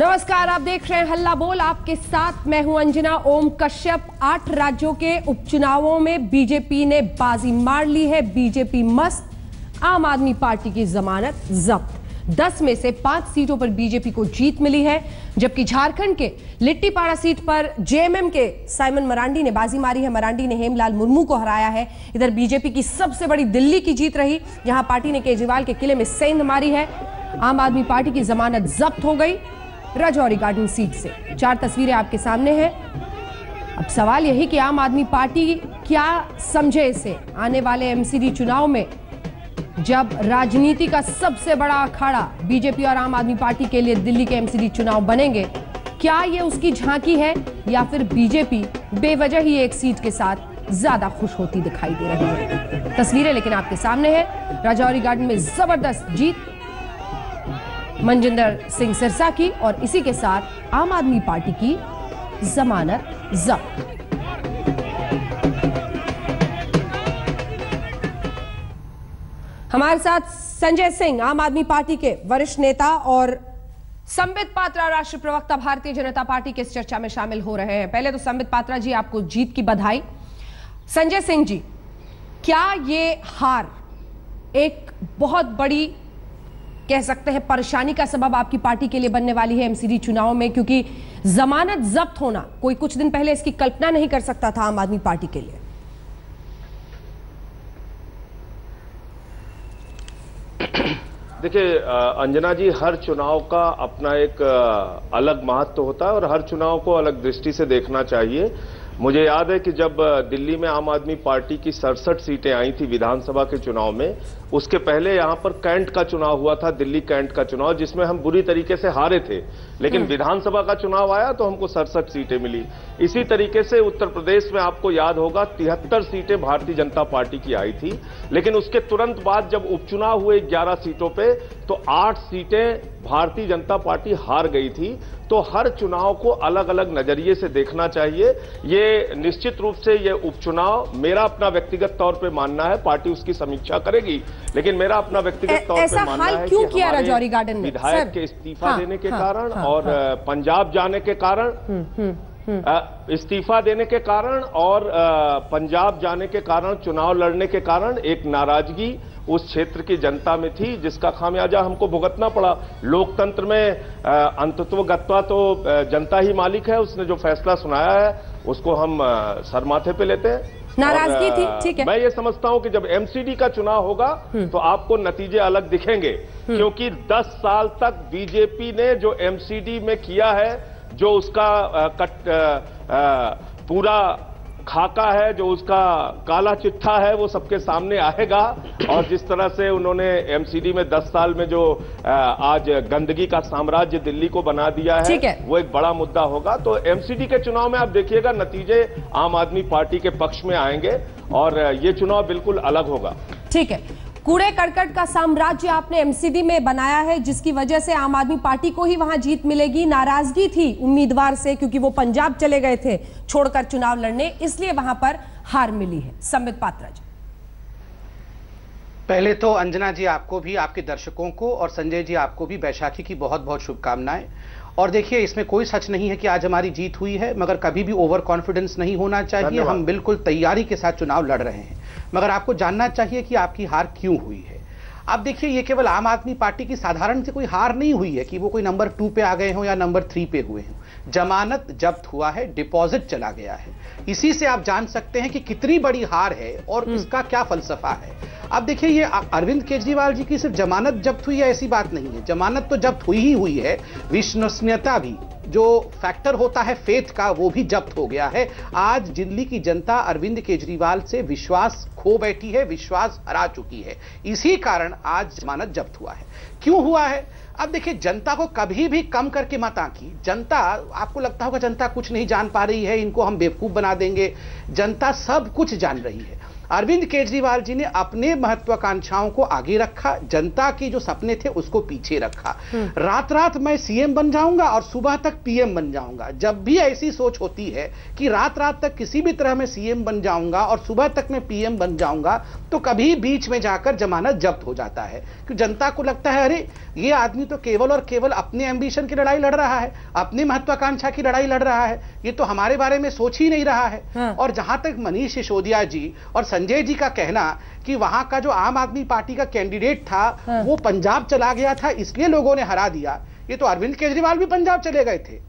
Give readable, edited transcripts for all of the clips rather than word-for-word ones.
नमस्कार, आप देख रहे हैं हल्ला बोल। आपके साथ मैं हूं अंजना ओम कश्यप। 8 राज्यों के उपचुनावों में बीजेपी ने बाजी मार ली है। बीजेपी मस्त। आम आदमी पार्टी की जमानत जब्त। 10 में से 5 सीटों पर बीजेपी को जीत मिली है, जबकि झारखंड के लिट्टीपाड़ा सीट पर जेएमएम के साइमन मरांडी ने बाजी मारी है। मरांडी ने हेमलाल मुर्मू को हराया है। इधर बीजेपी की सबसे बड़ी दिल्ली की जीत रही, जहां पार्टी ने केजरीवाल के किले में सेंध मारी है। आम आदमी पार्टी की जमानत जब्त हो गई राजौरी गार्डन सीट से। 4 तस्वीरें आपके सामने हैं। अब सवाल यही कि आम आदमी पार्टी क्या समझे इसे। आने वाले एमसीडी चुनाव में जब राजनीति का सबसे बड़ा अखाड़ा बीजेपी और आम आदमी पार्टी के लिए दिल्ली के एमसीडी चुनाव बनेंगे, क्या ये उसकी झांकी है या फिर बीजेपी बेवजह ही एक सीट के साथ ज्यादा खुश होती दिखाई दे रही है। तस्वीरें लेकिन आपके सामने है। राजौरी गार्डन में जबरदस्त जीत मनजिंदर सिंह सिरसा की, और इसी के साथ आम आदमी पार्टी की जमानत जब्त। हमारे साथ संजय सिंह, आम आदमी पार्टी के वरिष्ठ नेता, और संबित पात्रा, राष्ट्रीय प्रवक्ता भारतीय जनता पार्टी के इस चर्चा में शामिल हो रहे हैं। पहले तो संबित पात्रा जी, आपको जीत की बधाई। संजय सिंह जी, क्या ये हार एक बहुत बड़ी, कह सकते हैं, परेशानी का सबब आपकी पार्टी के लिए बनने वाली है एमसीडी चुनाव में? क्योंकि जमानत जब्त होना कोई कुछ दिन पहले इसकी कल्पना नहीं कर सकता था आम आदमी पार्टी के लिए। देखिए अंजना जी, हर चुनाव का अपना एक अलग महत्व होता है और हर चुनाव को अलग दृष्टि से देखना चाहिए। मुझे याद है कि जब दिल्ली में आम आदमी पार्टी की 67 सीटें आई थी विधानसभा के चुनाव में, उसके पहले यहां पर कैंट का चुनाव हुआ था, दिल्ली कैंट का चुनाव, जिसमें हम बुरी तरीके से हारे थे। लेकिन विधानसभा का चुनाव आया तो हमको 67 सीटें मिली। इसी तरीके से उत्तर प्रदेश में आपको याद होगा 73 सीटें भारतीय जनता पार्टी की आई थी। लेकिन उसके तुरंत बाद जब उपचुनाव हुए 11 सीटों पे, तो 8 सीटें भारतीय जनता पार्टी हार गई थी। तो हर चुनाव को अलग अलग नजरिए से देखना चाहिए। ये निश्चित रूप से ये उपचुनाव, मेरा अपना व्यक्तिगत तौर पे मानना है, पार्टी उसकी समीक्षा करेगी, लेकिन मेरा अपना व्यक्तिगत तौर पे मानना है कि क्यों किया राजौरी गार्डन में विधायक के इस्तीफा देने के कारण और पंजाब जाने के कारण, इस्तीफा देने के कारण और पंजाब जाने के कारण, चुनाव लड़ने के कारण एक नाराजगी उस क्षेत्र की जनता में थी, जिसका खामियाजा हमको भुगतना पड़ा। लोकतंत्र में अंतत्वगत्वा तो जनता ही मालिक है। उसने जो फैसला सुनाया है उसको हम सर माथे पे लेते हैं। नाराजगी थी, ठीक है। मैं ये समझता हूं कि जब एमसीडी का चुनाव होगा तो आपको नतीजे अलग दिखेंगे, क्योंकि 10 साल तक बीजेपी ने जो एमसीडी में किया है, जो उसका पूरा खाका है, जो उसका काला चिट्ठा है, वो सबके सामने आएगा। और जिस तरह से उन्होंने एमसीडी में 10 साल में जो आज गंदगी का साम्राज्य दिल्ली को बना दिया है, वो एक बड़ा मुद्दा होगा। तो एमसीडी के चुनाव में आप देखिएगा नतीजे आम आदमी पार्टी के पक्ष में आएंगे और ये चुनाव बिल्कुल अलग होगा। ठीक है। कूड़े करकट का साम्राज्य आपने एमसीडी में बनाया है, जिसकी वजह से आम आदमी पार्टी को ही वहां जीत मिलेगी। नाराजगी थी उम्मीदवार से, क्योंकि वो पंजाब चले गए थे छोड़कर चुनाव लड़ने, इसलिए वहां पर हार मिली है। संबित पात्रा जी, पहले तो अंजना जी, आपको भी, आपके दर्शकों को, और संजय जी आपको भी बैसाखी की बहुत बहुत शुभकामनाएं। और देखिए, इसमें कोई सच नहीं है कि आज हमारी जीत हुई है, मगर कभी भी ओवर कॉन्फिडेंस नहीं होना चाहिए। हम बिल्कुल तैयारी के साथ चुनाव लड़ रहे हैं, मगर आपको जानना चाहिए कि आपकी हार क्यों हुई है। अब देखिए, ये केवल आम आदमी पार्टी की साधारण से कोई हार नहीं हुई है कि वो कोई नंबर 2 पे आ गए हों या नंबर 3 पे हुए हों। जमानत जब्त हुआ है, डिपॉजिट चला गया है। इसी से आप जान सकते हैं कि कितनी बड़ी हार है और इसका क्या फलसफा है। अब देखिए, ये अरविंद केजरीवाल जी की सिर्फ जमानत जब्त हुई है ऐसी बात नहीं है। जमानत तो जब्त हुई ही हुई है, विश्वसनीयता भी, जो फैक्टर होता है फेथ का, वो भी जब्त हो गया है। आज दिल्ली की जनता अरविंद केजरीवाल से विश्वास खो बैठी है, विश्वास हरा चुकी है। इसी कारण आज जमानत जब्त हुआ है। क्यों हुआ है? अब देखिए, जनता को कभी भी कम करके मत आंकी। जनता, आपको लगता होगा जनता कुछ नहीं जान पा रही है, इनको हम बेवकूफ बना देंगे। जनता सब कुछ जान रही है। अरविंद केजरीवाल जी ने अपने महत्वाकांक्षाओं को आगे रखा, जनता के जो सपने थे उसको पीछे रखा। रात रात मैं सीएम बन जाऊंगा और सुबह तक पीएम बन जाऊंगा। जब भी ऐसी सोच होती है कि रात रात तक किसी भी तरह में सीएम बन जाऊंगा और सुबह तक मैं पीएम बन जाऊंगा, तो कभी बीच में जाकर जमानत जब्त हो जाता है। क्योंकि जनता को लगता है अरे ये आदमी तो केवल और केवल अपने एम्बिशन की लड़ाई लड़ रहा है, अपनी महत्वाकांक्षा की लड़ाई लड़ रहा है, ये तो हमारे बारे में सोच ही नहीं रहा है। हाँ। और जहां तक मनीष सिसोदिया जी और संजय जी का कहना कि वहां का जो आम आदमी पार्टी का कैंडिडेट था, हाँ। वो पंजाब चला गया था इसलिए लोगों ने हरा दिया, ये तो अरविंद केजरीवाल भी पंजाब चले गए थे।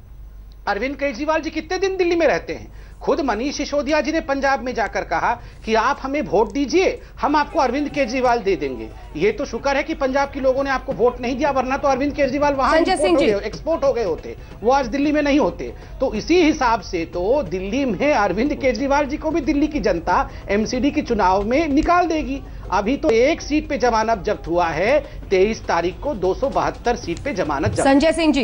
अरविंद केजरीवाल जी कितने दिन दिल्ली में रहते हैं? खुद मनीष सिसोदिया जी ने पंजाब में जाकर कहा कि आप हमें वोट दीजिए, हम आपको अरविंद केजरीवाल दे देंगे। ये तो शुक्र है कि पंजाब के लोगों ने आपको वोट नहीं दिया, वरना तो अरविंद केजरीवाल वहां एक्सपोर्ट हो गए होते, वो आज दिल्ली में नहीं होते। तो इसी हिसाब से तो दिल्ली में अरविंद केजरीवाल जी को भी दिल्ली की जनता एमसीडी के चुनाव में निकाल देगी। अभी तो एक सीट पे जमानत जब्त हुआ है, 23 तारीख को 272 सीट पे जमानत जब्त। संजय सिंह जी,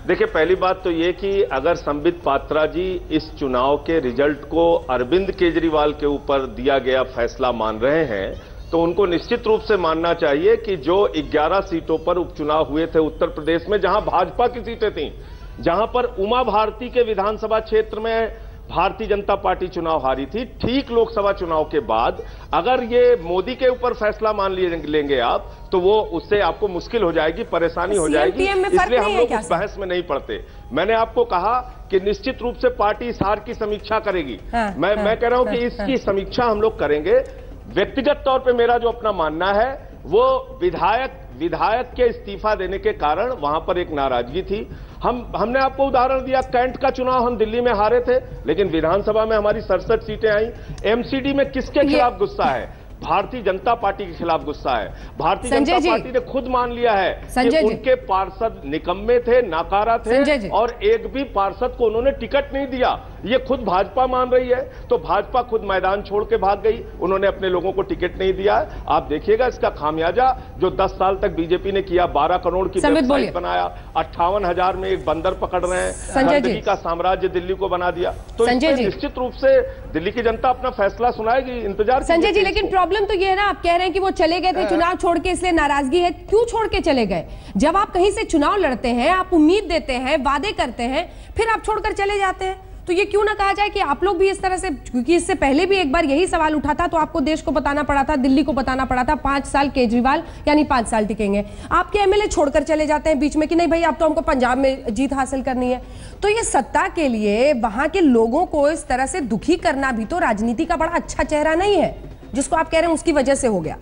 देखिए, पहली बात तो ये कि अगर संबित पात्रा जी इस चुनाव के रिजल्ट को अरविंद केजरीवाल के ऊपर दिया गया फैसला मान रहे हैं, तो उनको निश्चित रूप से मानना चाहिए कि जो 11 सीटों पर उपचुनाव हुए थे उत्तर प्रदेश में, जहां भाजपा की सीटें थीं, जहां पर उमा भारती के विधानसभा क्षेत्र में भारतीय जनता पार्टी चुनाव हारी थी, ठीक लोकसभा चुनाव के बाद अगर ये मोदी के ऊपर फैसला मान लेंगे आप, तो वो उससे आपको मुश्किल हो जाएगी, परेशानी हो जाएगी। इसलिए हम लोग उस बहस में नहीं पड़ते। मैंने आपको कहा कि निश्चित रूप से पार्टी इस हार की समीक्षा करेगी। मैं कह रहा हूं कि इसकी समीक्षा हम लोग करेंगे। व्यक्तिगत तौर पे मेरा जो अपना मानना है, वो विधायक के इस्तीफा देने के कारण वहां पर एक नाराजगी थी। हमने आपको उदाहरण दिया, कैंट का चुनाव हम दिल्ली में हारे थे, लेकिन विधानसभा में हमारी 67 सीटें आई। एमसीडी में किसके खिलाफ गुस्सा है? भारतीय जनता पार्टी के खिलाफ गुस्सा है। भारतीय जनता पार्टी ने खुद मान लिया है कि उनके पार्षद निकम्मे थे, नाकारा थे, और एक भी पार्षद को उन्होंने टिकट नहीं दिया। ये खुद भाजपा मान रही है। तो भाजपा खुद मैदान छोड़ के भाग गई, उन्होंने अपने लोगों को टिकट नहीं दिया। आप देखिएगा इसका खामियाजा जो 10 साल तक बीजेपी ने किया। 12 करोड़ की वेबसाइट बनाया, 58,000 में एक बंदर पकड़ रहे हैं, गंदगी का साम्राज्य दिल्ली को बना दिया। तो निश्चित रूप से दिल्ली की जनता अपना फैसला सुनाएगी, इंतजार। संजय जी, लेकिन प्रॉब्लम तो ये है ना, आप कह रहे हैं कि वो चले गए थे चुनाव छोड़ के, इसलिए नाराजगी है। क्यों छोड़ के चले गए? जब आप कहीं से चुनाव लड़ते हैं, आप उम्मीद देते हैं, वादे करते हैं, फिर आप छोड़कर चले जाते हैं, तो ये क्यों ना कहा जाए कि आप लोग भी इस तरह से, क्योंकि इससे पहले भी एक बार यही सवाल उठा था, तो आपको देश को बताना पड़ा था, दिल्ली को बताना पड़ा था, 5 साल केजरीवाल यानी 5 साल टिकेंगे। आपके एमएलए छोड़कर चले जाते हैं बीच में कि नहीं भाई अब तो हमको पंजाब में जीत हासिल करनी है। तो ये सत्ता के लिए वहां के लोगों को इस तरह से दुखी करना भी तो राजनीति का बड़ा अच्छा चेहरा नहीं है, जिसको आप कह रहे हैं उसकी वजह से हो गया।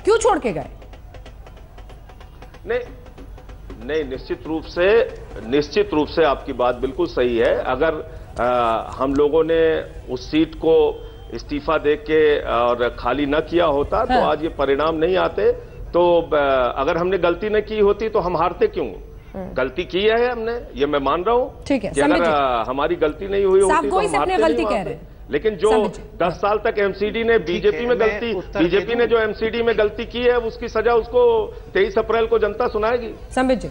क्यों छोड़ के गए? नहीं, निश्चित रूप से आपकी बात बिल्कुल सही है। अगर हम लोगों ने उस सीट को इस्तीफा दे के और खाली न किया होता, तो आज ये परिणाम नहीं आते। तो अगर हमने गलती न की होती तो हम हारते क्यों? गलती की है हमने, ये मैं मान रहा हूं। ठीक है, कि अगर हमारी गलती नहीं हुई होती तो हम हारते गलती कह रहे हैं। लेकिन जो 10 साल तक एमसीडी ने बीजेपी ने जो एमसीडी में गलती की है, उसकी सजा उसको 23 अप्रैल को जनता सुनाएगी। संबित जी,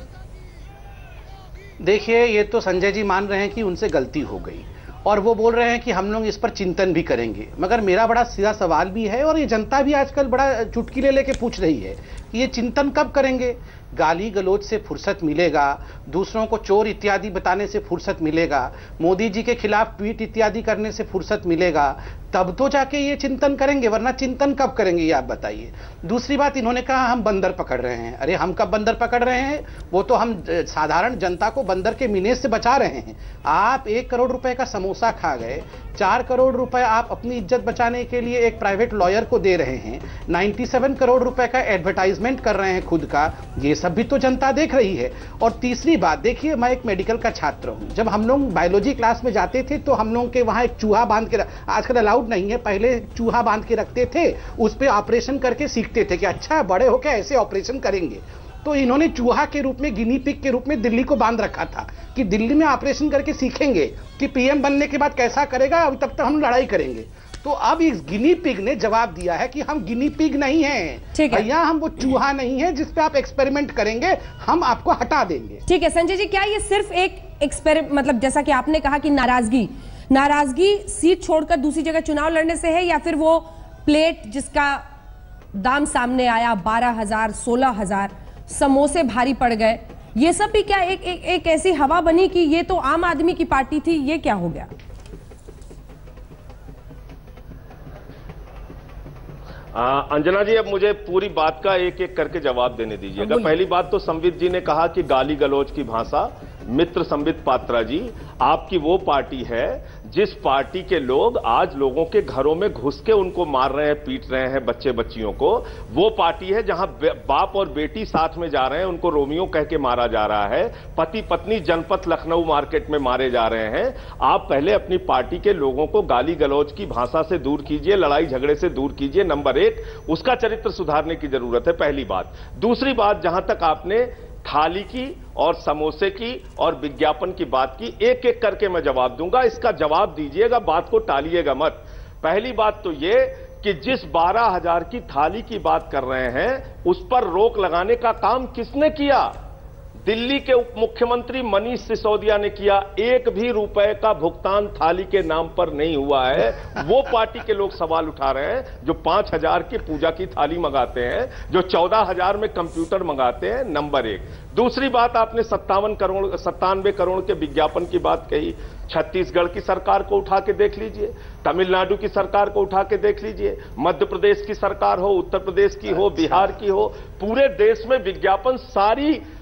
देखिए, ये तो संजय जी मान रहे हैं कि उनसे गलती हो गई, और वो बोल रहे हैं कि हम लोग इस पर चिंतन भी करेंगे। मगर मेरा बड़ा सीधा सवाल भी है, और ये जनता भी आजकल बड़ा चुटकी लेके पूछ रही है कि ये चिंतन कब करेंगे? गाली गलौज से फुर्सत मिलेगा, दूसरों को चोर इत्यादि बताने से फुर्सत मिलेगा, मोदी जी के खिलाफ ट्वीट इत्यादि करने से फुर्सत मिलेगा, तब तो जाके ये चिंतन करेंगे, वरना चिंतन कब करेंगे ये आप बताइए। दूसरी बात, इन्होंने कहा हम बंदर पकड़ रहे हैं। अरे हम कब बंदर पकड़ रहे हैं? वो तो हम साधारण जनता को बंदर के मिनेज से बचा रहे हैं। आप 1 करोड़ रुपए का समोसा खा गए, 4 करोड़ रुपए आप अपनी इज्जत बचाने के लिए एक प्राइवेट लॉयर को दे रहे हैं, 97 करोड़ रुपए का एडवर्टाइजमेंट कर रहे हैं खुद का, ये सब भी तो जनता देख रही है। और तीसरी बात, देखिए, मैं एक मेडिकल का छात्र हूं। जब हम लोग बायोलॉजी क्लास में जाते थे तो हम लोग के वहां एक चूहा बांध के, आजकल अलाउड नहीं है, पहले चूहा बांध के रखते थे, उस पर ऑपरेशन करके सीखते थे कि अच्छा बड़े होकर ऐसे ऑपरेशन करेंगे। तो इन्होंने चूहा के रूप में, गिनी पिग के रूप में दिल्ली को बांध रखा था कि दिल्ली में ऑपरेशन करके सीखेंगे कि पीएम बनने के बाद कैसा करेगा, अभी तब तक हम लड़ाई करेंगे। तो अब इस गिनी पिग ने जवाब दिया है कि हम गिनी पिग नहीं हैं भैया, हम वो चूहा नहीं है जिस पे आप एक्सपेरिमेंट करेंगे, हम आपको हटा देंगे। ठीक है संजय जी, क्या ये सिर्फ एक एक्सपेरिमेंट, मतलब जैसा कि आपने कहा कि नाराजगी सीट छोड़कर दूसरी जगह चुनाव लड़ने से है, या फिर वो प्लेट जिसका दाम सामने आया 12,000 16,000, समोसे भारी पड़ गए, ये सब भी क्या एक ऐसी हवा बनी कि ये तो आम आदमी की पार्टी थी, ये क्या हो गया? अंजना जी, अब मुझे पूरी बात का एक एक करके जवाब देने दीजिएगा। पहली बात तो संबित जी ने कहा कि गाली गलौज की भाषा। मित्र संबित पात्रा जी, आपकी वो पार्टी है जिस पार्टी के लोग आज लोगों के घरों में घुस के उनको मार रहे हैं, पीट रहे हैं बच्चे बच्चियों को। वो पार्टी है जहां बाप और बेटी साथ में जा रहे हैं, उनको रोमियो कह के मारा जा रहा है, पति पत्नी जनपथ लखनऊ मार्केट में मारे जा रहे हैं। आप पहले अपनी पार्टी के लोगों को गाली गलौज की भाषा से दूर कीजिए, लड़ाई झगड़े से दूर कीजिए। नंबर एक, उसका चरित्र सुधारने की जरूरत है, पहली बात। दूसरी बात, जहां तक आपने थाली की और समोसे की और विज्ञापन की बात की, एक एक करके मैं जवाब दूंगा, इसका जवाब दीजिएगा, बात को टालिएगा मत। पहली बात तो यह कि जिस 12,000 की थाली की बात कर रहे हैं, उस पर रोक लगाने का काम किसने किया? दिल्ली के उप मुख्यमंत्री मनीष सिसोदिया ने किया। एक भी रुपए का भुगतान थाली के नाम पर नहीं हुआ है। वो पार्टी के लोग सवाल उठा रहे हैं जो 5,000 की पूजा की थाली मंगाते हैं, जो 14,000 में कंप्यूटर मंगाते हैं। नंबर एक। दूसरी बात, आपने 97 करोड़ के विज्ञापन की बात कही। छत्तीसगढ़ की सरकार को उठा के देख लीजिए, तमिलनाडु की सरकार को उठा के देख लीजिए, मध्य प्रदेश की सरकार हो, उत्तर प्रदेश की हो, बिहार की हो, पूरे देश में विज्ञापन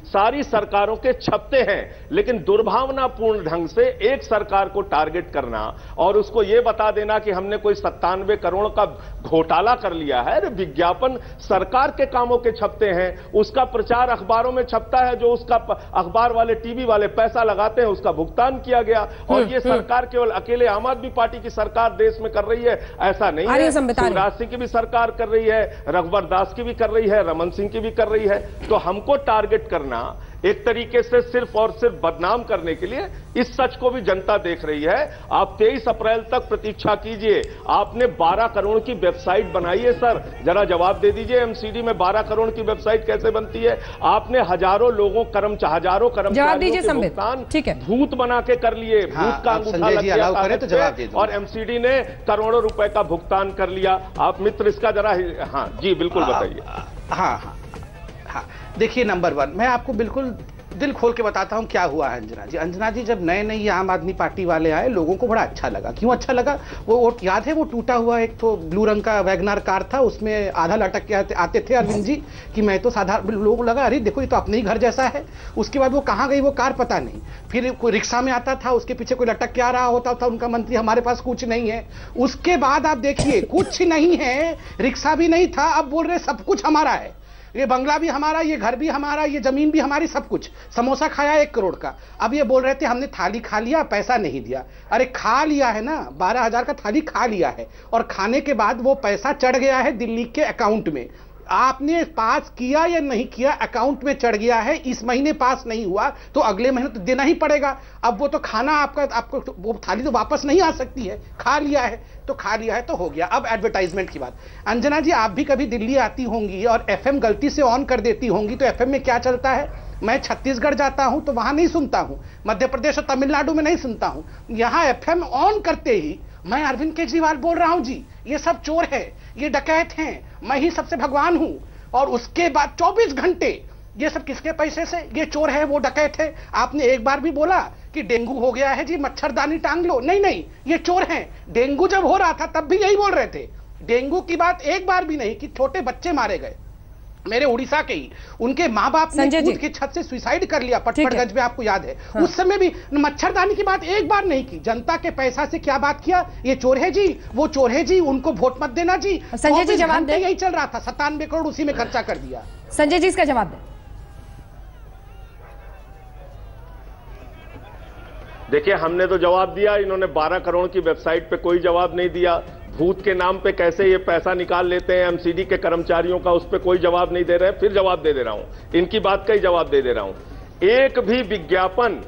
सारी सरकारों के छपते हैं। लेकिन दुर्भावनापूर्ण ढंग से एक सरकार को टारगेट करना और उसको यह बता देना कि हमने कोई 97 करोड़ का घोटाला कर लिया है। विज्ञापन सरकार के कामों के छपते हैं, उसका प्रचार अखबारों में छपता है, जो उसका अखबार वाले टीवी वाले पैसा लगाते हैं, उसका भुगतान किया गया। और ये सरकार केवल अकेले आम आदमी पार्टी की सरकार देश में कर रही है ऐसा नहीं है। शिवराज सिंह की भी सरकार कर रही है, रघुवर दास की भी कर रही है, रमन सिंह की भी कर रही है। तो हमको टारगेट करना एक तरीके से सिर्फ और सिर्फ बदनाम करने के लिए, इस सच को भी जनता देख रही है। आप 23 अप्रैल तक प्रतीक्षा कीजिए। आपने 12 करोड़ की वेबसाइट बनाई है सर, जरा जवाब दे दीजिए। एमसीडी में 12 करोड़ की वेबसाइट कैसे बनती है? आपने हजारों कर्मचारियों के भुगतान भूत बना के कर लिए। भूत का अंगूठा लग गया और एमसीडी ने करोड़ों रुपए का भुगतान कर लिया। आप मित्र इसका जरा, हाँ जी बिल्कुल बताइए। हाँ, देखिए, नंबर 1 मैं आपको बिल्कुल दिल खोल के बताता हूं क्या हुआ है। अंजना जी जब नए नए आम आदमी पार्टी वाले आए, लोगों को बड़ा अच्छा लगा। क्यों अच्छा लगा? वो याद है, वो टूटा हुआ एक तो ब्लू रंग का वैगनार कार था, उसमें आधा लटक के आते थे अरविंद जी कि मैं तो साधारण, लोगों को लगा अरे देखो ये तो अपने ही घर जैसा है। उसके बाद वो कहाँ गई वो कार पता नहीं। फिर कोई रिक्शा में आता था, उसके पीछे कोई लटक के आ रहा होता था उनका मंत्री, हमारे पास कुछ नहीं है। उसके बाद आप देखिए कुछ नहीं है, रिक्शा भी नहीं था, अब बोल रहे सब कुछ हमारा है, ये बंगला भी हमारा, ये घर भी हमारा, ये जमीन भी हमारी, सब कुछ। समोसा खाया 1 करोड़ का। अब ये बोल रहे थे हमने थाली खा लिया, पैसा नहीं दिया। अरे खा लिया है ना, 12,000 का थाली खा लिया है, और खाने के बाद वो पैसा चढ़ गया है दिल्ली के अकाउंट में। आपने पास किया या नहीं किया, अकाउंट में चढ़ गया है। इस महीने पास नहीं हुआ तो अगले महीने तो देना ही पड़ेगा। अब वो तो खाना आपको वो थाली तो वापस नहीं आ सकती है। खा लिया है तो खा लिया है तो हो गया। अब एडवर्टाइजमेंट की बात, अंजना जी आप भी कभी दिल्ली आती होंगी और एफएम गलती से ऑन कर देती होंगी, तो एफएम में क्या चलता है? मैं छत्तीसगढ़ जाता हूं तो वहां नहीं सुनता हूं, मध्य प्रदेश और तमिलनाडु में नहीं सुनता हूं। यहां एफएम ऑन करते ही मैं अरविंद केजरीवाल बोल रहा हूं जी, ये सब चोर है, ये डकैत हैं, मैं ही सबसे भगवान हूं। और उसके बाद 24 घंटे ये सब किसके पैसे से? ये चोर है, वो डकैत है। आपने एक बार भी बोला कि डेंगू हो गया है जी, मच्छरदानी टांग लो? नहीं, ये चोर हैं। डेंगू जब हो रहा था तब भी यही बोल रहे थे। डेंगू की बात एक बार भी नहीं कि छोटे बच्चे मारे गए, मेरे उड़ीसा के ही, उनके माँ बाप ने कूद के छत से सुसाइड कर लिया पटपड़गंज में, आपको याद है। हाँ। उस समय भी मच्छरदानी की बात एक बार नहीं की। जनता के पैसा से क्या बात किया? ये चोर है जी, वो चोर है जी, उनको वोट मत देना जी। संजय जी जवाब दे। यही चल रहा था, 97 करोड़ उसी में खर्चा कर दिया। संजय जी इसका जवाब दे। देखिए, हमने तो जवाब दिया, इन्होंने 12 करोड़ की वेबसाइट पे कोई जवाब नहीं दिया। भूत के नाम पे कैसे ये पैसा निकाल लेते हैं एमसीडी के कर्मचारियों का, उस पे कोई जवाब नहीं दे रहे। फिर जवाब दे रहा हूं, इनकी बात का ही जवाब दे रहा हूं। एक भी विज्ञापन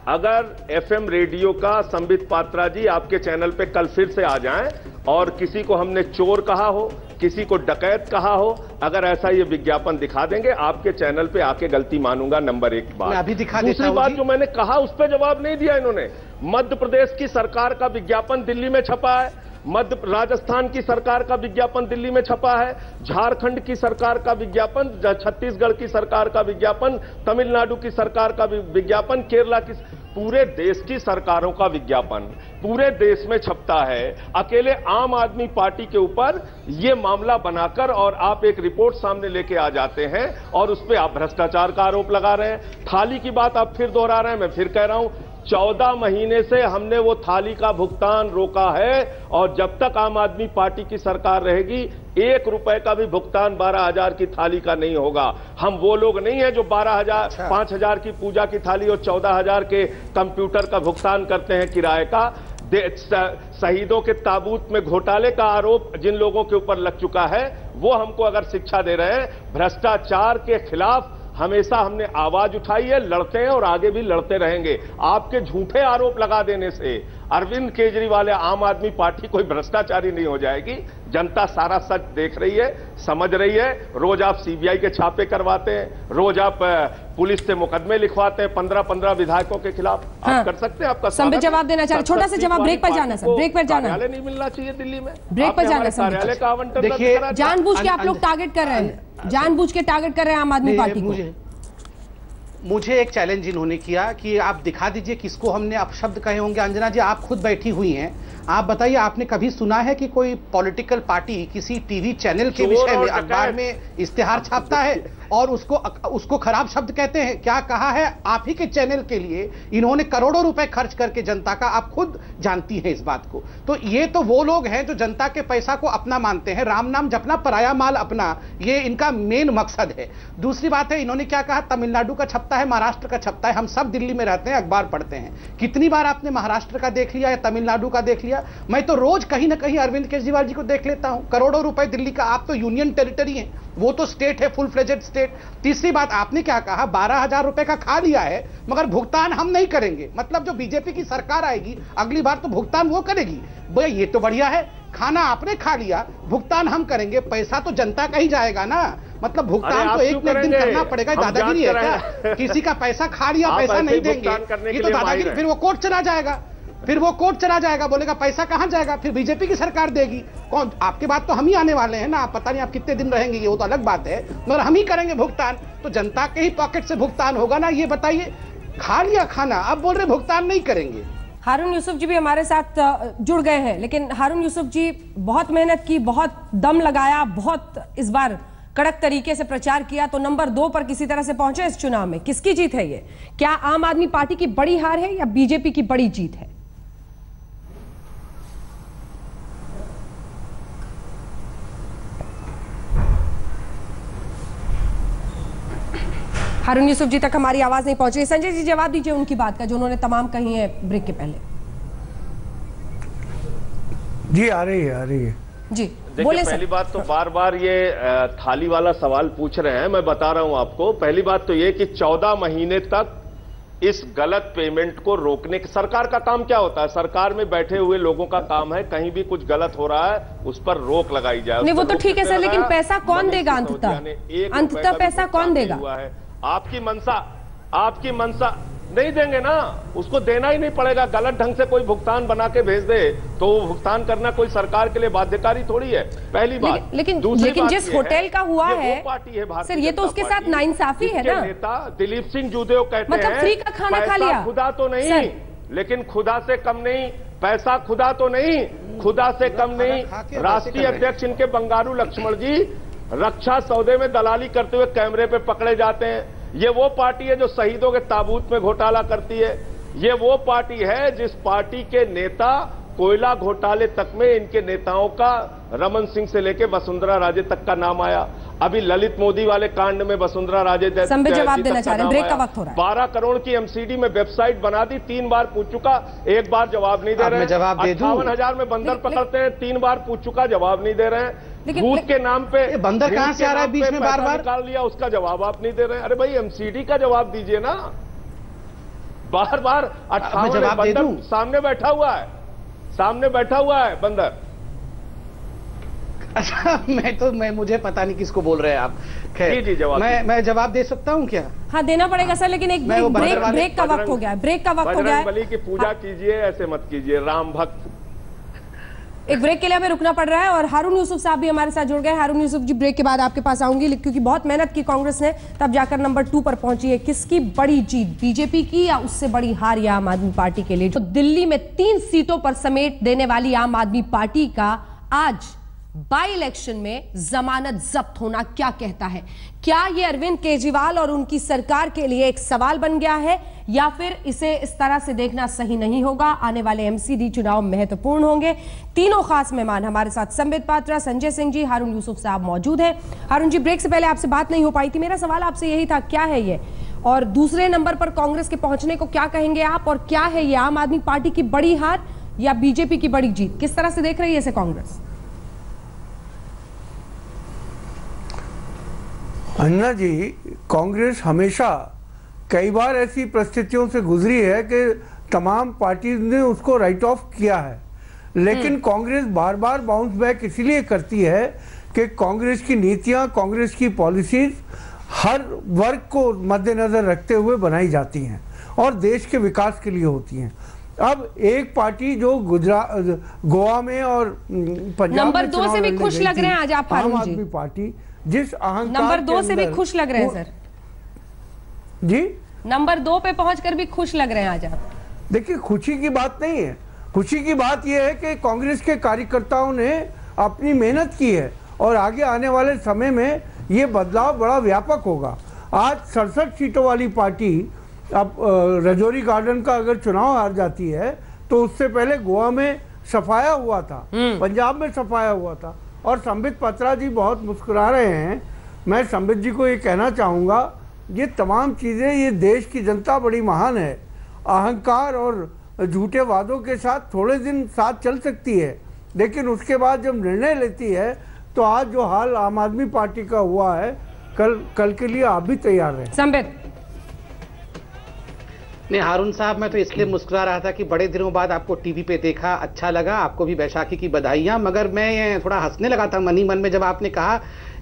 अगर एफएम रेडियो का, संबित पात्रा जी आपके चैनल पे कल फिर से आ जाएं और किसी को हमने चोर कहा हो, किसी को डकैत कहा हो, अगर ऐसा ये विज्ञापन दिखा देंगे, आपके चैनल पे आके गलती मानूंगा। नंबर 1 बात। अभी दिखा दूसरी बात जो मैंने कहा उस पर जवाब नहीं दिया इन्होंने। मध्य प्रदेश की सरकार का विज्ञापन दिल्ली में छपा है, मध्य राजस्थान की सरकार का विज्ञापन दिल्ली में छपा है, झारखंड की सरकार का विज्ञापन, छत्तीसगढ़ की सरकार का विज्ञापन, तमिलनाडु की सरकार का विज्ञापन, केरला की, पूरे देश की सरकारों का विज्ञापन पूरे देश में छपता है। अकेले आम आदमी पार्टी के ऊपर यह मामला बनाकर और आप एक रिपोर्ट सामने लेके आ जाते हैं और उस पर आप भ्रष्टाचार का आरोप लगा रहे हैं। थाली की बात आप फिर दोहरा रहे हैं। मैं फिर कह रहा हूं, 14 महीने से हमने वो थाली का भुगतान रोका है और जब तक आम आदमी पार्टी की सरकार रहेगी 1 रुपए का भी भुगतान 12,000 की थाली का नहीं होगा। हम वो लोग नहीं है जो 12,000 5,000 की पूजा की थाली और 14,000 के कंप्यूटर का भुगतान करते हैं किराए का। शहीदों के ताबूत में घोटाले का आरोप जिन लोगों के ऊपर लग चुका है वो हमको अगर शिक्षा दे रहे हैं। भ्रष्टाचार के खिलाफ हमेशा हमने आवाज उठाई है, लड़ते हैं और आगे भी लड़ते रहेंगे। आपके झूठे आरोप लगा देने से अरविंद केजरीवाल या आम आदमी पार्टी कोई भ्रष्टाचारी नहीं हो जाएगी। जनता सारा सच देख रही है, समझ रही है। रोज आप सीबीआई के छापे करवाते हैं, रोज आप पुलिस से मुकदमे लिखवाते हैं 15-15 विधायकों के खिलाफ। हाँ। आप कर सकते हैं। आपका संबित जवाब देना चाह रहे, छोटा सा जवाब। ब्रेक पर जाना सर, ब्रेक पर जाना। कार्यालय नहीं मिलना चाहिए दिल्ली में, ब्रेक पर जाना। कार्यालय का आवंटन देखिए, जानबूझ के आप लोग टारगेट कर रहे हैं, जानबूझ के टारगेट कर रहे हैं आम आदमी पार्टी को। मुझे एक चैलेंज इन्होंने किया कि आप दिखा दीजिए किसको हमने अपशब्द कहे होंगे। अंजना जी, आप खुद बैठी हुई हैं, आप बताइए, आपने कभी सुना है कि कोई पॉलिटिकल पार्टी किसी टीवी चैनल के विषय में अखबार में इश्तिहार छापता है और उसको खराब शब्द कहते हैं? क्या कहा है आप ही के चैनल के लिए इन्होंने करोड़ों रुपए खर्च करके जनता का, आप खुद जानती हैं इस बात को। तो ये तो वो लोग हैं जो जनता के पैसा को अपना मानते हैं, राम नाम जपना, पराया माल अपना, ये इनका मेन मकसद है। दूसरी बात है, इन्होंने क्या कहा, तमिलनाडु का छपता है, महाराष्ट्र का छपता है। हम सब दिल्ली में रहते हैं, अखबार पढ़ते हैं। कितनी बार आपने महाराष्ट्र का देख लिया या तमिलनाडु का देख लिया? मैं तो रोज कहीं ना कहीं अरविंद केजरीवाल जी को देख लेता हूं। करोड़ों रुपए दिल्ली का, आप तो यूनियन टेरिटरी हैं, वो तो स्टेट है, फुल फ्लेजेड स्टेट। तीसरी बात, आपने क्या कहा, 12,000 रुपए का खा लिया है मगर भुगतान हम नहीं करेंगे। मतलब जो बीजेपी की सरकार आएगी अगली बार तो भुगतान वो करेगी। भैया ये तो बढ़िया है, खाना आपने खा लिया, भुगतान हम करेंगे, पैसा तो जनता का ही जाएगा ना। मतलब भुगतान तो एक दिन करना पड़ेगा। दादागिरी है क्या? किसी का पैसा खा लिया, पैसा नहीं देंगे, ये तो दादागिरी। फिर वो कोर्ट चला जाएगा, फिर वो कोर्ट चला जाएगा, बोलेगा पैसा कहां जाएगा, फिर बीजेपी की सरकार देगी। कौन? आपके बाद तो हम ही आने वाले हैं ना, पता नहीं आप कितने दिन रहेंगे, ये वो तो अलग बात है, मगर हम ही करेंगे भुगतान। तो जनता के ही पॉकेट से भुगतान होगा ना। ये बताइए, खा लिया खाना, अब बोल रहे भुगतान नहीं करेंगे। हारून यूसुफ जी भी हमारे साथ जुड़ गए हैं, लेकिन हारून यूसुफ जी, बहुत मेहनत की, बहुत दम लगाया, बहुत इस बार कड़क तरीके से प्रचार किया, तो नंबर 2 पर किसी तरह से पहुंचे इस चुनाव में। किसकी जीत है ये? क्या आम आदमी पार्टी की बड़ी हार है या बीजेपी की बड़ी जीत है? हारून यूसुफ जी तक हमारी आवाज नहीं पहुंच रही। संजय जी जवाब दीजिए उनकी बात का जो उन्होंने तमाम कही है ब्रेक के पहले। जी आ रही है जी देखिए, पहली बात तो बार बार ये थाली वाला सवाल पूछ रहे हैं, मैं बता रहा हूं आपको। पहली बात तो ये कि 14 महीने तक इस गलत पेमेंट को रोकने की सरकार का काम क्या होता है? सरकार में बैठे हुए लोगों का काम है, कहीं भी कुछ गलत हो रहा है उस पर रोक लगाई जाए। नहीं, वो तो ठीक है सर, लेकिन पैसा कौन देगा अंततः पैसा कौन देगा? आपकी मंशा नहीं देंगे ना, उसको देना ही नहीं पड़ेगा। गलत ढंग से कोई भुगतान बना के भेज दे तो भुगतान करना कोई सरकार के लिए बाध्यकारी थोड़ी है, पहली बात। लेकिन जिस होटल का हुआ है सर, ये तो उसके साथ नाइंसाफी है ना। नेता दिलीप सिंह जूदेव कहते हैं, मतलब फ्री का खाना खा लिया, खुदा तो नहीं, लेकिन खुदा से कम नहीं, पैसा खुदा तो नहीं, खुदा से कम नहीं। राष्ट्रीय अध्यक्ष इनके बंगारू लक्ष्मण जी रक्षा सौदे में दलाली करते हुए कैमरे पे पकड़े जाते हैं। ये वो पार्टी है जो शहीदों के ताबूत में घोटाला करती है। ये वो पार्टी है जिस पार्टी के नेता कोयला घोटाले तक में इनके नेताओं का रमन सिंह से लेकर वसुंधरा राजे तक का नाम आया। अभी ललित मोदी वाले कांड में वसुंधरा राजे जवाब देना चाह रहे हैं, ब्रेक का वक्त हो रहा है। 12 करोड़ की एमसीडी में वेबसाइट बना दी, 3 बार पूछ चुका, 1 बार जवाब नहीं दे रहे हैं। 58,000 में बंदर पकड़ते हैं, 3 बार पूछ चुका, जवाब नहीं दे रहे हैं। भूत के नाम पे बंदर कहां से आ रहा है बीच में बार-बार निकाल लिया, उसका जवाब आप नहीं दे रहे हैं। अरे भाई एमसीडी का जवाब दीजिए ना, बार-बार 58 बंदर सामने बैठा हुआ है, सामने बैठा हुआ है बंदर। अच्छा, मुझे पता नहीं किसको बोल रहे हैं आप। जी जवाब मैं जवाब दे सकता हूं क्या? हाँ देना पड़ेगा सर, लेकिन एक ब्रेक का वक्त हो गया है, ब्रेक का वक्त हो गया है। बजरंगबली की पूजा कीजिए, ऐसे मत कीजिए। राम भक्त एक ब्रेक के लिए हमें रुकना पड़ रहा है और हारून यूसुफ साहब भी हमारे साथ जुड़ गए। हारून यूसुफ जी, ब्रेक के बाद आपके पास आऊंगी, क्योंकि बहुत मेहनत की कांग्रेस ने, तब जाकर नंबर 2 पर पहुंची है। किसकी बड़ी जीत, बीजेपी की या उससे बड़ी हार या आम आदमी पार्टी के लिए? जो दिल्ली में 3 सीटों पर समेट देने वाली आम आदमी पार्टी का आज बाई इलेक्शन में जमानत जब्त होना क्या कहता है? क्या यह अरविंद केजरीवाल और उनकी सरकार के लिए एक सवाल बन गया है, या फिर इसे इस तरह से देखना सही नहीं होगा? आने वाले एमसीडी चुनाव महत्वपूर्ण होंगे। तीनों खास मेहमान हमारे साथ, संबित पात्रा, संजय सिंह जी, हारून यूसुफ साहब मौजूद हैं। हारून जी, ब्रेक से पहले आपसे बात नहीं हो पाई थी, मेरा सवाल आपसे यही था, क्या है ये, और दूसरे नंबर पर कांग्रेस के पहुंचने को क्या कहेंगे आप, और क्या है ये आम आदमी पार्टी की बड़ी हार या बीजेपी की बड़ी जीत? किस तरह से देख रही है इसे कांग्रेस? अन्ना जी, कांग्रेस हमेशा कई बार ऐसी परिस्थितियों से गुजरी है कि तमाम पार्टी ने उसको राइट ऑफ किया है, लेकिन कांग्रेस बार बार बाउंस बैक इसलिए करती है कि कांग्रेस की नीतियां, कांग्रेस की पॉलिसीज हर वर्ग को मद्देनजर रखते हुए बनाई जाती हैं और देश के विकास के लिए होती हैं। अब एक पार्टी जो गुजरात, गोवा में और पंजाब नंबर में 2 से भी खुश लग रहे हैं आज आप, आम आदमी पार्टी, जिस अहंकार नंबर 2 से भी खुश लग रहे हैं सर जी, नंबर 2 पे पहुंचकर भी खुश लग रहे हैं आज आप? देखिए, खुशी की बात नहीं है। खुशी की बात यह है कि कांग्रेस के कार्यकर्ताओं ने अपनी मेहनत की है और आगे आने वाले समय में ये बदलाव बड़ा व्यापक होगा। आज 67 सीटों वाली पार्टी, अब रजौरी गार्डन का अगर चुनाव हार जाती है तो उससे पहले गोवा में सफाया हुआ था, पंजाब में सफाया हुआ था। और संबित पात्रा जी बहुत मुस्कुरा रहे हैं। मैं संबित जी को ये कहना चाहूँगा, ये तमाम चीज़ें, ये देश की जनता बड़ी महान है। अहंकार और झूठे वादों के साथ थोड़े दिन साथ चल सकती है, लेकिन उसके बाद जब निर्णय लेती है तो आज जो हाल आम आदमी पार्टी का हुआ है, कल के लिए आप भी तैयार हैं। संबित? नहीं हारून साहब, मैं तो इसलिए मुस्कुरा रहा था कि बड़े दिनों बाद आपको टीवी पे देखा, अच्छा लगा, आपको भी बैसाखी की बधाइयां। मगर मैं थोड़ा हंसने लगा था मन ही मन में जब आपने कहा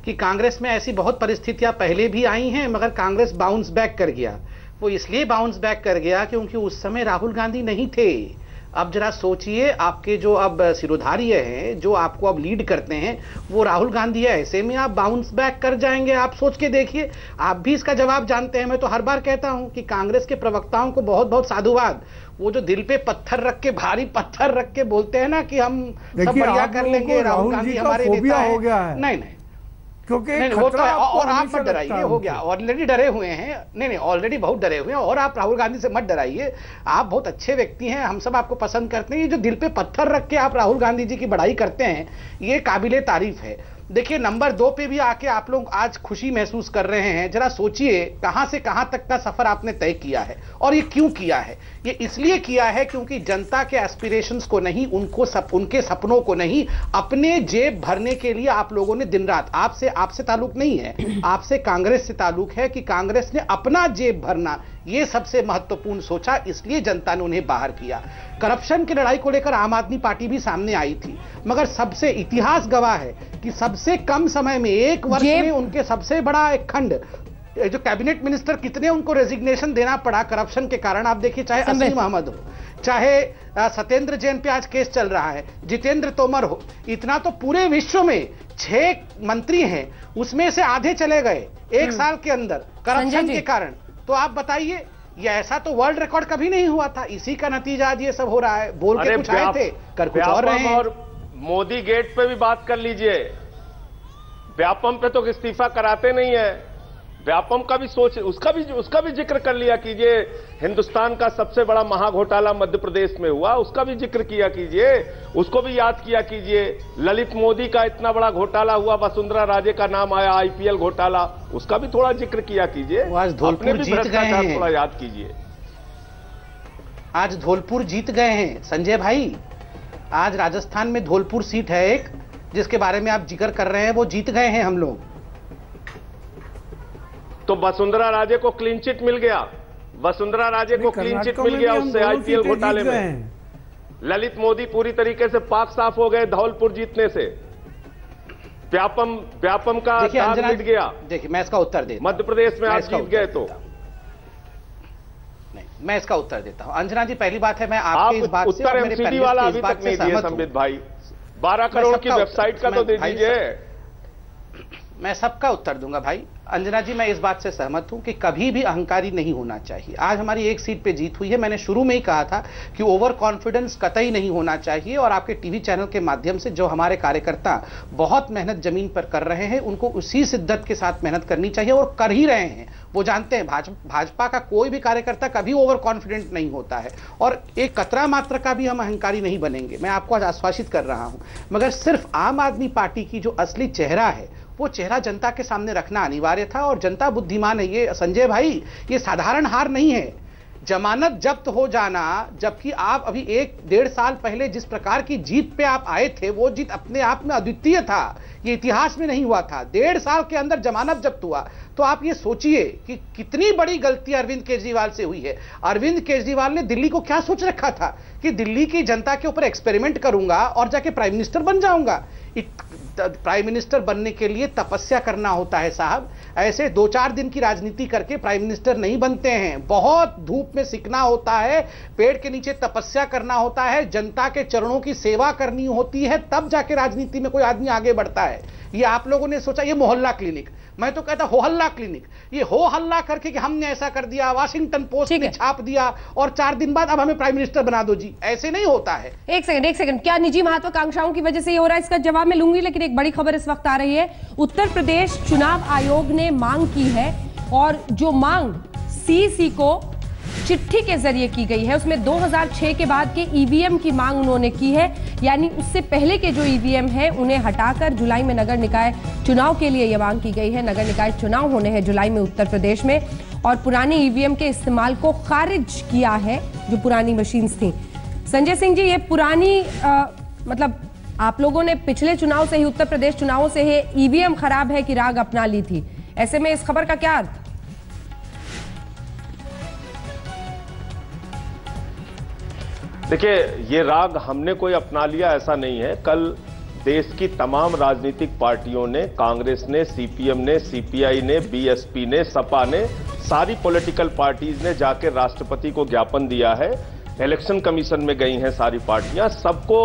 कि कांग्रेस में ऐसी बहुत परिस्थितियां पहले भी आई हैं मगर कांग्रेस बाउंस बैक कर गया। वो इसलिए बाउंस बैक कर गया क्योंकि उस समय राहुल गांधी नहीं थे। अब जरा सोचिए, आपके जो अब सिरोधार्य हैं, जो आपको अब लीड करते हैं, वो राहुल गांधी है। ऐसे में आप बाउंस बैक कर जाएंगे? आप सोच के देखिए, आप भी इसका जवाब जानते हैं। मैं तो हर बार कहता हूं कि कांग्रेस के प्रवक्ताओं को बहुत बहुत साधुवाद। वो जो दिल पे पत्थर रख के, भारी पत्थर रख के बोलते हैं ना कि हम सब बढ़िया कर लेंगे, राहुल गांधी हमारे नेता है। नहीं, क्योंकि वो तो और आप मत डराइए, हो गया, ऑलरेडी डरे हुए हैं। नहीं, ऑलरेडी बहुत डरे हुए हैं। और आप राहुल गांधी से मत डराइए, आप बहुत अच्छे व्यक्ति हैं, हम सब आपको पसंद करते हैं। ये जो दिल पे पत्थर रख के आप राहुल गांधी जी की बड़ाई करते हैं, ये काबिले तारीफ है। देखिए, नंबर 2 पे भी आके आप लोग आज खुशी महसूस कर रहे हैं। जरा सोचिए, कहां से कहां तक का सफर आपने तय किया है और ये क्यों किया है? ये इसलिए किया है क्योंकि जनता के एस्पिरेशंस को नहीं, उनके सपनों को नहीं, अपने जेब भरने के लिए आप लोगों ने दिन रात, आपसे ताल्लुक नहीं है, आपसे कांग्रेस से ताल्लुक है कि कांग्रेस ने अपना जेब भरना ये सबसे महत्वपूर्ण सोचा, इसलिए जनता ने उन्हें बाहर किया। करप्शन की लड़ाई को लेकर आम आदमी पार्टी भी सामने आई थी, मगर सबसे, इतिहास गवाह है कि सबसे कम समय में, 1 वर्ष में उनके सबसे बड़ा एक खंड, जो कैबिनेट मिनिस्टर, कितने उनको रेजिग्नेशन देना पड़ा करप्शन के कारण। आप देखिए, चाहे असीम अहमद हो, चाहे सत्येंद्र जैन पे आज केस चल रहा है, जितेंद्र तोमर हो, इतना तो पूरे विश्व में 6 मंत्री हैं, उसमें से आधे चले गए 1 साल के अंदर करप्शन के कारण। तो आप बताइए, ये ऐसा तो वर्ल्ड रिकॉर्ड कभी नहीं हुआ था। इसी का नतीजा आज ये सब हो रहा है। बोल के कुछ आए थे, कर कुछ और रहे हैं। और मोदी गेट पे भी बात कर लीजिए, व्यापम पे तो इस्तीफा कराते नहीं है। व्यापम का भी सोच, उसका भी जिक्र कर लिया कीजिए। हिंदुस्तान का सबसे बड़ा महाघोटाला मध्य प्रदेश में हुआ, उसका भी जिक्र किया कीजिए, उसको भी याद किया कीजिए। ललित मोदी का इतना बड़ा घोटाला हुआ, वसुंधरा राजे का नाम आया, आईपीएल घोटाला, उसका भी थोड़ा जिक्र किया कीजिए। आज धौलपुर जीत गए हैं, थोड़ा याद कीजिए। आज धौलपुर जीत गए हैं संजय भाई। आज राजस्थान में धौलपुर सीट है एक, जिसके बारे में आप जिक्र कर रहे हैं, वो जीत गए हैं हम लोग। तो वसुंधरा राजे को क्लीन चिट मिल गया, वसुंधरा राजे को क्लीन चिट मिल गया उससे आईपीएल घोटाले में। ललित मोदी पूरी तरीके से पाक साफ हो गए धौलपुर जीतने से। व्यापम का दाग मिट गया। देखिए, मैं इसका उत्तर देता हूं। मध्य प्रदेश में आप जीत गए तो नहीं, मैं इसका उत्तर देता हूं। अंजना जी, पहली बात है, मैं आपके इस बात से, उत्तर एमसीडी वाला अभी तक नहीं दिया संबित भाई। 12 करोड़ की वेबसाइट का तो दे दीजिए। मैं सबका उत्तर दूंगा भाई। अंजना जी, मैं इस बात से सहमत हूं कि कभी भी अहंकारी नहीं होना चाहिए। आज हमारी एक सीट पे जीत हुई है। मैंने शुरू में ही कहा था कि ओवर कॉन्फिडेंस कतई नहीं होना चाहिए, और आपके टीवी चैनल के माध्यम से जो हमारे कार्यकर्ता बहुत मेहनत जमीन पर कर रहे हैं, उनको उसी शिद्दत के साथ मेहनत करनी चाहिए, और कर ही रहे हैं। वो जानते हैं भाजपा का कोई भी कार्यकर्ता कभी ओवर कॉन्फिडेंट नहीं होता है, और एक कतरा मात्र का भी हम अहंकारी नहीं बनेंगे, मैं आपको आज आश्वासित कर रहा हूं। मगर सिर्फ आम आदमी पार्टी की जो असली चेहरा है, वो चेहरा जनता के सामने रखना अनिवार्य था, और जनता बुद्धिमान है। ये संजय भाई, ये साधारण हार नहीं है। जमानत जब्त हो जाना, जबकि आप अभी 1-1.5 साल पहले जिस प्रकार की जीत पे आप आए थे, वो जीत अपने आप में अद्वितीय था। ये इतिहास में नहीं हुआ था। 1.5 साल के अंदर जमानत जब्त हुआ, तो आप ये सोचिए कि कितनी बड़ी गलती अरविंद केजरीवाल से हुई है। अरविंद केजरीवाल ने दिल्ली को क्या सोच रखा था कि दिल्ली की जनता के ऊपर एक्सपेरिमेंट करूंगा और जाके प्राइम मिनिस्टर बन जाऊंगा। प्राइम मिनिस्टर बनने के लिए तपस्या करना होता है साहब। ऐसे 2-4 दिन की राजनीति करके प्राइम मिनिस्टर नहीं बनते हैं। बहुत धूप में सीखना होता है, पेड़ के नीचे तपस्या करना होता है, जनता के चरणों की सेवा करनी होती है, तब जाके राजनीति में कोई आदमी आगे बढ़ता है। ये आप लोगों ने सोचा ये मोहल्ला क्लिनिक, मैं तो कहता हो हल्ला क्लिनिक। ये हो हल्ला करके कि हमने ऐसा कर दिया, वाशिंगटन पोस्ट ने छाप दिया, और 4 दिन बाद अब हमें प्राइम मिनिस्टर बना दो जी, ऐसे नहीं होता है। एक सेकंड, क्या निजी महत्वाकांक्षाओं की वजह से ये हो रहा है? इसका जवाब मैं लूंगी, लेकिन एक बड़ी खबर इस वक्त आ रही है। उत्तर प्रदेश चुनाव आयोग ने मांग की है, और जो मांग सीईसी को चिट्ठी के जरिए की गई है, उसमें 2006 के बाद के ईवीएम की मांग उन्होंने की है। यानी उससे पहले के जो ईवीएम है उन्हें हटाकर जुलाई में नगर निकाय चुनाव के लिए यह मांग की गई है। नगर निकाय चुनाव होने हैं जुलाई में उत्तर प्रदेश में, और पुरानी ईवीएम के इस्तेमाल को खारिज किया है, जो पुरानी मशीन्स थी। संजय सिंह जी, ये पुरानी मतलब आप लोगों ने पिछले चुनाव से ही, उत्तर प्रदेश चुनावों से ही ईवीएम खराब है कि राग अपना ली थी। ऐसे में इस खबर का क्या अर्थ? देखिए, ये राग हमने कोई अपना लिया ऐसा नहीं है। कल देश की तमाम राजनीतिक पार्टियों ने, कांग्रेस ने, सीपीएम ने, सीपीआई ने, बीएसपी ने, सपा ने, सारी पॉलिटिकल पार्टीज ने जाकर राष्ट्रपति को ज्ञापन दिया है। इलेक्शन कमीशन में गई हैं सारी पार्टियां। सबको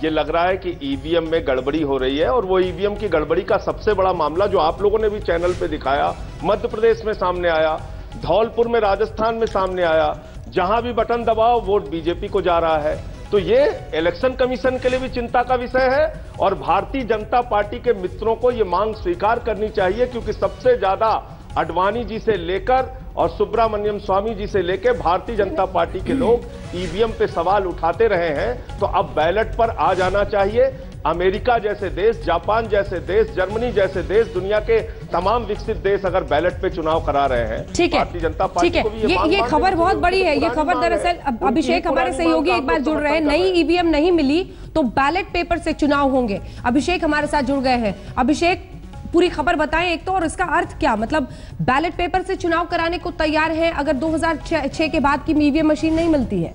ये लग रहा है कि ईवीएम में गड़बड़ी हो रही है, और वो ईवीएम की गड़बड़ी का सबसे बड़ा मामला जो आप लोगों ने भी चैनल पे दिखाया, मध्य प्रदेश में सामने आया, धौलपुर में, राजस्थान में सामने आया। जहां भी बटन दबाओ वोट बीजेपी को जा रहा है। तो ये इलेक्शन कमीशन के लिए भी चिंता का विषय है, और भारतीय जनता पार्टी के मित्रों को ये मांग स्वीकार करनी चाहिए, क्योंकि सबसे ज्यादा अडवाणी जी से लेकर और सुब्रमण्यम स्वामी जी से लेकर भारतीय जनता पार्टी के लोग ईवीएम पे सवाल उठाते रहे हैं। तो अब बैलेट पर आ जाना चाहिए। अमेरिका जैसे देश, जापान जैसे देश, जर्मनी जैसे देश, दुनिया के तमाम विकसित देश अगर बैलेट पे चुनाव करा रहे हैं, ठीक है, भारतीय जनता पार्टी को भी ये खबर बहुत बड़ी है। ये खबर दरअसल अभिषेक हमारे सहयोगी एक बार जुड़ रहे हैं। नई ईवीएम नहीं मिली तो बैलेट पेपर से चुनाव होंगे। अभिषेक हमारे साथ जुड़ गए हैं। अभिषेक, पूरी खबर बताएं एक तो, और इसका अर्थ क्या? मतलब बैलेट पेपर से चुनाव कराने को तैयार है अगर 2006 के बाद की ईवीएम मशीन नहीं मिलती है?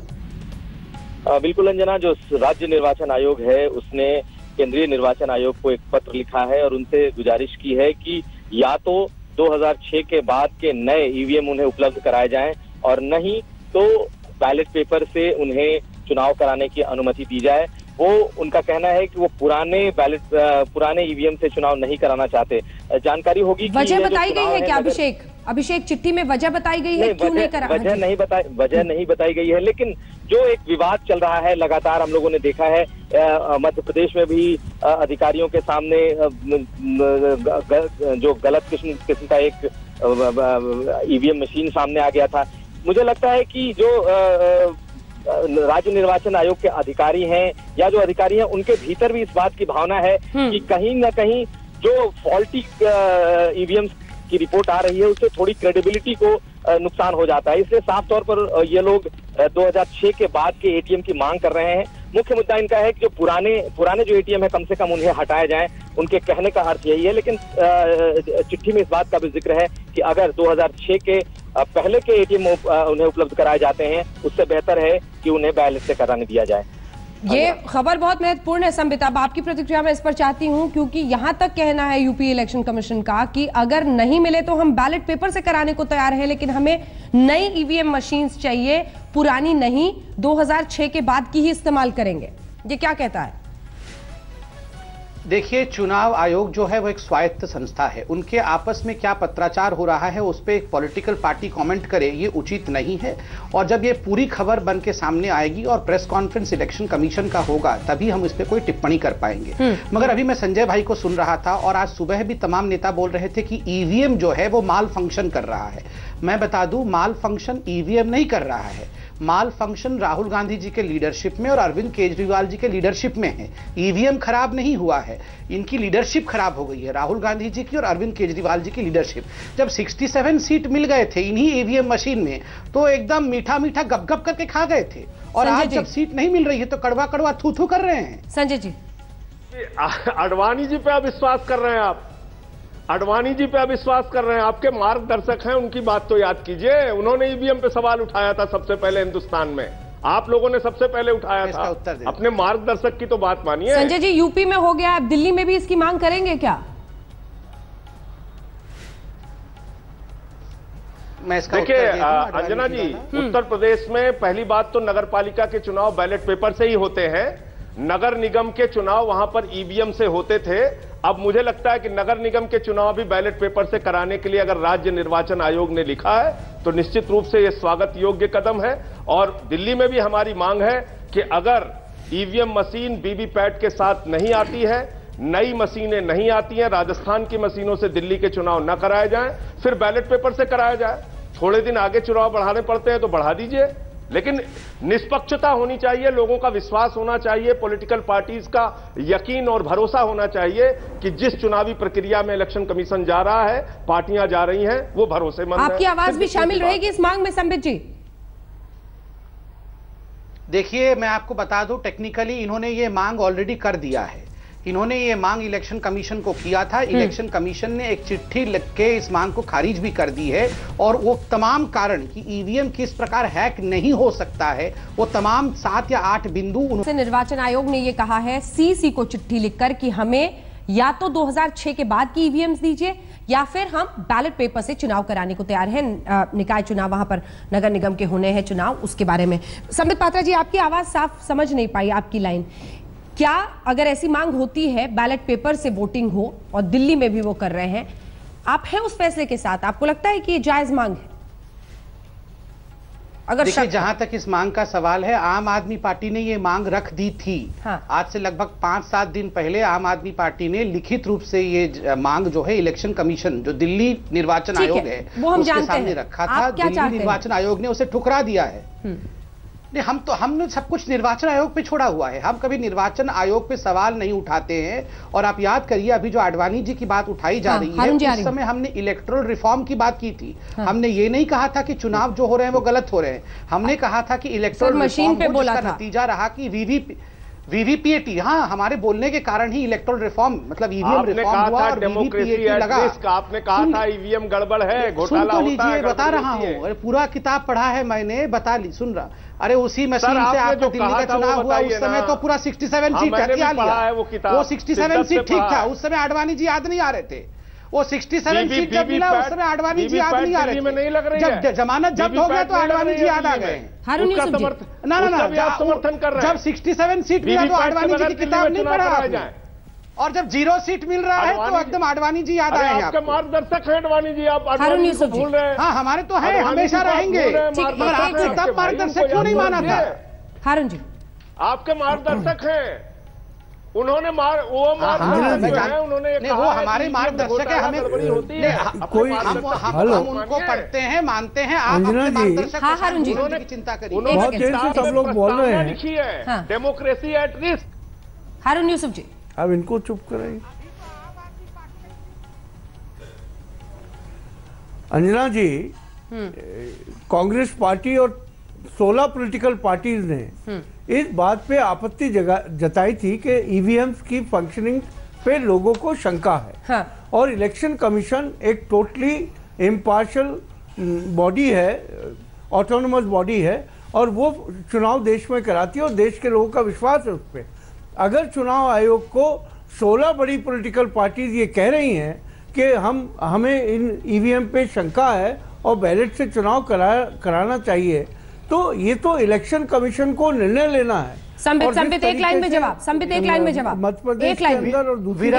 बिल्कुल अंजना, जो राज्य निर्वाचन आयोग है उसने केंद्रीय निर्वाचन आयोग को एक पत्र लिखा है और उनसे गुजारिश की है कि या तो 2006 के बाद के नए ईवीएम उन्हें उपलब्ध कराए जाएं, और नहीं तो बैलेट पेपर से उन्हें चुनाव कराने की अनुमति दी जाए। वो उनका कहना है कि वो पुराने ईवीएम से चुनाव नहीं कराना चाहते। जानकारी होगी कि वजह बताई गई है क्या अभिषेक चिट्ठी में वजह बताई गई है? क्यों नहीं करा? वजह नहीं बताई गई है, लेकिन जो एक विवाद चल रहा है लगातार, हम लोगों ने देखा है मध्य प्रदेश में भी अधिकारियों के सामने जो गलत किस्म का एक ईवीएम मशीन सामने आ गया था। मुझे लगता है कि जो राज्य निर्वाचन आयोग के अधिकारी हैं या जो अधिकारी हैं, उनके भीतर भी इस बात की भावना है कि कहीं ना कहीं जो फॉल्टी ईवीएम की रिपोर्ट आ रही है उससे थोड़ी क्रेडिबिलिटी को नुकसान हो जाता है। इसलिए साफ तौर पर ये लोग 2006 के बाद के एटीएम की मांग कर रहे हैं। मुख्य मुद्दा इनका है कि जो पुराने जो एटीएम है कम से कम उन्हें हटाए जाएं। उनके कहने का अर्थ यही है, लेकिन चिट्ठी में इस बात का भी जिक्र है कि अगर 2006 के पहले के एटीएम उन्हें उपलब्ध कराए जाते हैं, उससे बेहतर है कि उन्हें बैलेट से कराने दिया जाए। ये खबर बहुत महत्वपूर्ण है। संबिता, आपकी प्रतिक्रिया मैं इस पर चाहती हूं, क्योंकि यहां तक कहना है यूपी इलेक्शन कमीशन का कि अगर नहीं मिले तो हम बैलेट पेपर से कराने को तैयार हैं, लेकिन हमें नई ईवीएम मशीन्स चाहिए, पुरानी नहीं, 2006 के बाद की ही इस्तेमाल करेंगे। ये क्या कहता है? देखिए, चुनाव आयोग जो है वो एक स्वायत्त संस्था है। उनके आपस में क्या पत्राचार हो रहा है उस पर एक पॉलिटिकल पार्टी कमेंट करे, ये उचित नहीं है। और जब ये पूरी खबर बन के सामने आएगी और प्रेस कॉन्फ्रेंस इलेक्शन कमीशन का होगा, तभी हम इस पर कोई टिप्पणी कर पाएंगे। मगर अभी मैं संजय भाई को सुन रहा था और आज सुबह भी तमाम नेता बोल रहे थे कि ईवीएम जो है वो माल फंक्शन कर रहा है। मैं बता दूं, माल फंक्शन ईवीएम नहीं कर रहा है, माल फंक्शन राहुल गांधी जी के लीडरशिप में और अरविंद केजरीवाल जी के लीडरशिप में है। ईवीएम खराब नहीं हुआ है, इनकी लीडरशिप खराब हो गई है, राहुल गांधी जी की और अरविंद केजरीवाल जी की लीडरशिप। जब 67 सीट मिल गए थे इन्हीं ईवीएम मशीन में, तो एकदम मीठा मीठा गप गप करके खा गए थे। और आज जब सीट नहीं मिल रही है तो कड़वा कड़वा थू थू कर रहे हैं। संजय जी, आडवाणी जी पे आप विश्वास कर रहे हैं, आप आडवाणी जी पे आप विश्वास कर रहे हैं, आपके मार्गदर्शक हैं, उनकी बात तो याद कीजिए। उन्होंने ईवीएम पे सवाल उठाया था सबसे पहले हिंदुस्तान में, आप लोगों ने सबसे पहले उठाया था। अपने मार्गदर्शक की तो बात मानिए। संजय जी, यूपी में हो गया, आप दिल्ली में भी इसकी मांग करेंगे क्या? देखिए अंजना जी, उत्तर प्रदेश में पहली बात तो नगर पालिका के चुनाव बैलेट पेपर से ही होते हैं। नगर निगम के चुनाव वहां पर ईवीएम से होते थे। अब मुझे लगता है कि नगर निगम के चुनाव भी बैलेट पेपर से कराने के लिए अगर राज्य निर्वाचन आयोग ने लिखा है तो निश्चित रूप से यह स्वागत योग्य कदम है। और दिल्ली में भी हमारी मांग है कि अगर ईवीएम मशीन वीवीपैट के साथ नहीं आती है, नई मशीनें नहीं आती हैं, राजस्थान की मशीनों से दिल्ली के चुनाव न कराए जाएं, फिर बैलेट पेपर से कराया जाए। थोड़े दिन आगे चुनाव बढ़ाने पड़ते हैं तो बढ़ा दीजिए, लेकिन निष्पक्षता होनी चाहिए, लोगों का विश्वास होना चाहिए, पॉलिटिकल पार्टीज का यकीन और भरोसा होना चाहिए कि जिस चुनावी प्रक्रिया में इलेक्शन कमीशन जा रहा है, पार्टियां जा रही हैं, वो भरोसेमंद है। आपकी आवाज भी शामिल रहेगी इस मांग में संबित जी? देखिए, मैं आपको बता दूं, टेक्निकली इन्होंने ये मांग ऑलरेडी कर दिया है। इन्होंने ये मांग इलेक्शन कमीशन को किया था, इलेक्शन कमीशन ने एक चिट्ठी लिख के इस मांग को खारिज भी कर दी है। और वो तमाम कारण कि ईवीएम किस प्रकार हैक नहीं हो सकता है, वो तमाम 7 या 8 बिंदु से निर्वाचन आयोग ने ये कहा है सीसी को चिट्ठी लिखकर कि हमें या तो 2006 के बाद की ईवीएम दीजिए या फिर हम बैलेट पेपर से चुनाव कराने को तैयार हैं। निकाय चुनाव, वहां पर नगर निगम के होने हैं चुनाव, उसके बारे में। संबित पात्रा जी, आपकी आवाज साफ समझ नहीं पाई, आपकी लाइन। क्या अगर ऐसी मांग होती है बैलेट पेपर से वोटिंग हो, और दिल्ली में भी वो कर रहे हैं, आप हैं उस फैसले के साथ? आपको लगता है कि ये जायज मांग है? अगर देखिए, जहां तक इस मांग का सवाल है, आम आदमी पार्टी ने ये मांग रख दी थी। हाँ। आज से लगभग 5-7 दिन पहले आम आदमी पार्टी ने लिखित रूप से ये मांग जो है इलेक्शन कमीशन, जो दिल्ली निर्वाचन आयोग है, वो हम उसके जानते सामने हैं। रखा था। दिल्ली निर्वाचन आयोग ने उसे ठुकरा दिया है। नहीं, हमने सब कुछ निर्वाचन आयोग पे छोड़ा हुआ है। हम कभी निर्वाचन आयोग पे सवाल नहीं उठाते हैं। और आप याद करिए, अभी जो आडवाणी जी की बात उठाई जा रही है, उस समय हमने इलेक्टोरल रिफॉर्म की बात की थी। हमने ये नहीं कहा था कि चुनाव जो हो रहे हैं वो गलत हो रहे हैं। हमने कहा था कि इलेक्टोरल मशीन पे बोला था, नतीजा रहा कि वीवीपीएटी, हाँ, हमारे बोलने के कारण ही इलेक्टोरल रिफॉर्म, मतलब ईवीएम रिफॉर्म हुआ और वीवीपीएटी लगा। आपने कहा था ईवीएम गड़बड़ है, घोटाला होता है। बता रहा हूँ, पूरा किताब पढ़ा है मैंने, बता ली, सुन रहा। अरे उसी मशीन से आपका दिल्ली का चुनाव हुआ, उस समय तो पूरा 67 सीट हथिया लिया। वो 67 सीट ठीक था, उस समय आडवाणी जी याद नहीं आ रहे थे। वो 67 सीट जब मिला उस समय आडवाणी जी याद नहीं आ रहे थे। जब जमानत जब्त हो गया तो आडवाणी जी याद आ गए। समर्थन कर रहे हैं। जब 67 सीट मिला तो आडवाणी जी की किताब नहीं पढ़ा, और जब 0 सीट मिल रहा है तो एकदम आडवाणी जी याद आए। आपके मार्गदर्शक हैं आडवाणी जी, आप आडवाणी को भूल रहे हैं। हाँ, हमारे तो है, हमेशा रहेंगे। मगर आपने तब मार्गदर्शक क्यों नहीं माना था? हारून जी, आपके मार्गदर्शक हैं, उन्होंने उन्होंने वो हमारे मार्गदर्शक है। हमें कोई हम उनको पढ़ते हैं, मानते हैं। आप अपने मार्गदर्शक हारून जी की चिंता करिए। बहुत देर से सब लोग बोल रहे हैं, डेमोक्रेसी एट रिस्क। हारून यूसुफ जी, अब इनको चुप कराइए। अंजना जी, कांग्रेस पार्टी और 16 पॉलिटिकल पार्टीज ने इस बात पे आपत्ति जताई थी कि ईवीएम्स की फंक्शनिंग पे लोगों को शंका है। हाँ। और इलेक्शन कमीशन एक टोटली इम्पार्शियल बॉडी है, ऑटोनोमस बॉडी है, और वो चुनाव देश में कराती है और देश के लोगों का विश्वास है उस पर। अगर चुनाव आयोग को 16 बड़ी पॉलिटिकल पार्टीज ये कह रही हैं कि हमें इन ईवीएम पे शंका है और बैलेट से चुनाव कराना चाहिए, तो ये तो इलेक्शन कमीशन को निर्णय लेना है। संबित एक लाइन में जवाब, संबित एक लाइन में जवाब, मध्य प्रदेश एक लाइन के अंदर और दूसरी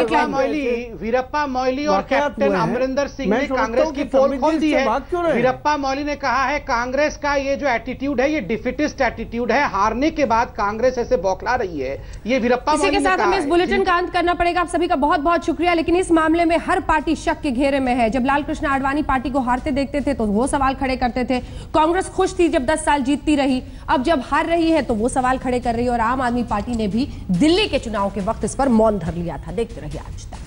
वीरप्पा मोइली और कैप्टन अमरिंदर सिंह ने कांग्रेस की पोल खोल दी है। वीरप्पा मोइली ने कहा है कांग्रेस का ये जो एटीट्यूड है ये डिफिटिस्ट एटीट्यूड है, हारने के बाद कांग्रेस ऐसे बौखला रही है, ये वीरप्पा मोइली ने कहा है। इसी के साथ हमें इस बुलेटिन का अंत करना पड़ेगा। आप सभी का बहुत बहुत शुक्रिया। लेकिन इस मामले में हर पार्टी शक के घेरे में है। जब लाल कृष्ण आडवाणी पार्टी को हारते देखते थे तो वो सवाल खड़े करते थे, कांग्रेस खुश थी जब 10 साल जीतती रही, अब जब हार रही है तो वो सवाल खड़े कर रही है। और आम आदमी पार्टी ने भी दिल्ली के चुनाव के वक्त इस पर मौन धर लिया था। देखते रहिए आज तक।